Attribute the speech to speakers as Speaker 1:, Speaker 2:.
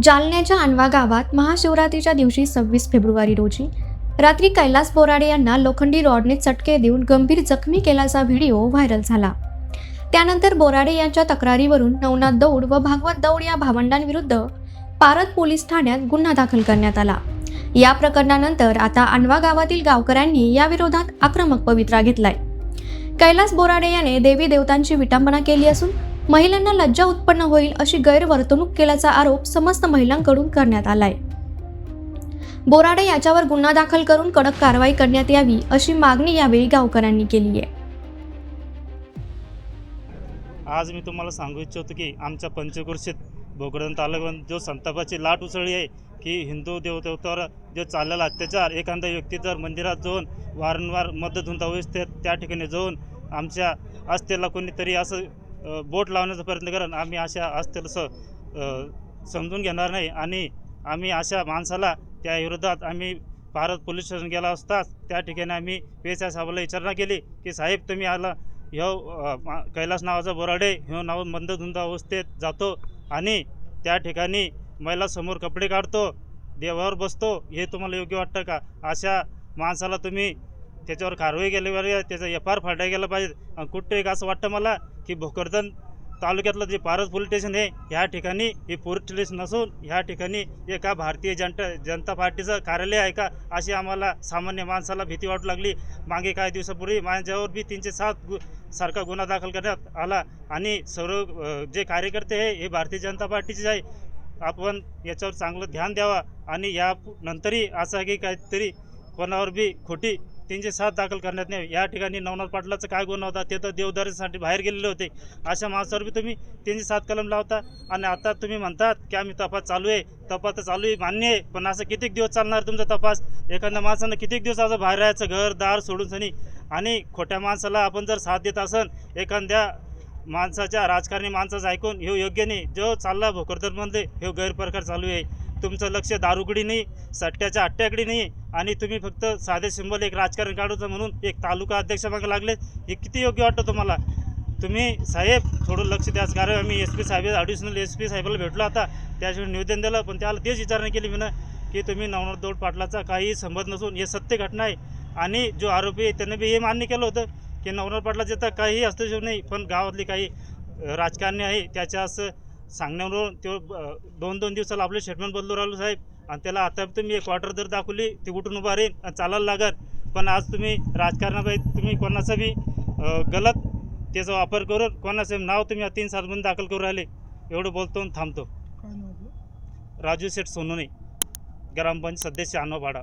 Speaker 1: जालन्याच्या अनवा गावात महाशिवरात्रीच्या दिवशी 26 फेब्रुवारी रोजी रात्री कैलास बोराडे यांना लोखंडी रॉडने चटके देऊन गंभीर जखमी केल्याचा व्हिडिओ व्हायरल झाला। त्यानंतर बोराडे यांच्या तक्रारीवरून नवनाथ दौड व भागवत दौड या भावंडांविरुद्ध पारत पोलीस ठाण्यात गुन्हा दाखल करण्यात आला। या प्रकरणानंतर आता अनवा गावातील गावकऱ्यांनी याविरोधात आक्रमक पवित्रा घेतलाय। कैलास बोराडे याने देवी देवतांची विटंबना केली असून महिलांना लज्जा उत्पन्न होईल अशी गैरवर्तणूक केल्याचा आरोप समस्त महिलांकडून करण्यात आलाय। बोराडे याच्यावर गुन्हा दाखल करून कडक कारवाई करण्यात यावी अशी मागणी यावेळी गावकऱ्यांनी केली आहे।
Speaker 2: आज मी तुम्हाला सांगू इच्छितो की आमच्या पंचक्रोशीत भोकरदन तालुक्यात जो संतापाची लाट उसळली आहे की हिंदू देवदेवतावर जो चाललेला अत्याचार, एखादा व्यक्ती जर मंदिरात जाऊन वारंवार मद्यधुंद अवस्थेत त्या ठिकाणी जाऊन आमच्या आस्थेला कोणीतरी असं बोट लावण्याचा प्रयत्न करेन, आम्ही अशा आस्थेला समजून घेणार नाही आणि आम्ही अशा माणसाला त्या विरोधात आम्ही भारत पोलीस स्टेशन गेला असताच त्या ठिकाणी आम्ही PSI साहेबाला विचारणा केली की साहेब तुम्ही आला कैलास नावाचा बोराडे ह्यो नाव मंदधुंद अवस्थेत जातो आणि त्या ठिकाणी महिलासमोर कपडे काढतो, देवावर बसतो, हे तुम्हाला योग्य वाटतं का? अशा माणसाला तुम्ही त्याच्यावर कारवाई केल्यावर त्याचा FIR फाडला गेला पाहिजे। कुठं एक असं वाटतं मला की भोकरदन तालुक्यातलं जे पारस पोलीस स्टेशन आहे ह्या ठिकाणी हे पोलीस स्टेशन नसून ह्या ठिकाणी एका भारतीय जनता पार्टीचं कार्यालय आहे का, अशी आम्हाला सामान्य माणसाला भीती वाटू लागली। मागे काही दिवसापूर्वी माझ्यावर बी 307 सारखा गुन्हा दाखल करण्यात आला आणि सर्व जे कार्यकर्ते आहे हे भारतीय जनता पार्टीचे आहे। आपण याच्यावर चांगलं ध्यान द्यावा आणि या नंतरही असं की काहीतरी कोणावर बी खोटी 307 दाखल करण्यात नाही। या ठिकाणी नवनाथ पाटलाचा काय गुन्हा होता, ते तर देवदारीसाठी बाहेर गेलेले होते, अशा माणसावर बी तुम्ही 307 कलम लावता आणि आता तुम्ही म्हणतात की आम्ही तपास चालू आहे। तपास तर चालू आहे मान्य आहे, पण असं कितीक दिवस चालणार तुमचा तपास? एखाद्या माणसानं कितीक दिवस असं बाहेर राहायचं घर दार सोडून सनी? आणि खोट्या माणसाला आपण जर साथ देत असन एखाद्या माणसाच्या राजकारणी माणसाचं ऐकून हे योग्य नाही। जो चालला भोकरदनमध्ये हे गैरप्रकार चालू आहे। तुमचं लक्ष दारूगडी नाही, सट्ट्याच्या अट्ट्याकडे नाही आणि तुम्ही फक्त साधे सिंबल एक राजकारण काढायचं म्हणून एक तालुका अध्यक्ष मागे लागले, हे किती योग्य वाटतं तुम्हाला? तुम्ही साहेब थोडं लक्ष द्याच, कारण आम्ही SP साहेब ॲडिशनल SP साहेबाला भेटलो आता, त्याशिवाय निवेदन दिलं, पण त्याला तेच विचारणा केली मी ना की तुम्ही नवनाथ दौड पाटलाचा काही संबंध नसून हे सत्य घटना आहे। आणि जो आरोपी आहे त्याने बी हे मान्य केलं होतं की नवनाथ पाटलाचे तर काही हस्तक्षेप नाही, पण गावातली काही राजकारणी आहे त्याच्या असं सांगण्यावरून तो 2-2 दिवसाला आपले स्टेटमेंट बदलू राहिलो साहेब। आणि त्याला आता तुम्ही एक क्वार्टर जर दाखवली ती उठून उभा राहील आणि चालायला लागत, पण आज तुम्ही राजकारणाबाबत तुम्ही कोणाचा बी गलत त्याचा वापर करून कोणाचं नाव तुम्ही 3-7 मध्ये दाखल करू राहिले। एवढं बोलतो थांबतो। राजू शेठ सोनोने, ग्रामपंचायत सदस्य अनवापाडा।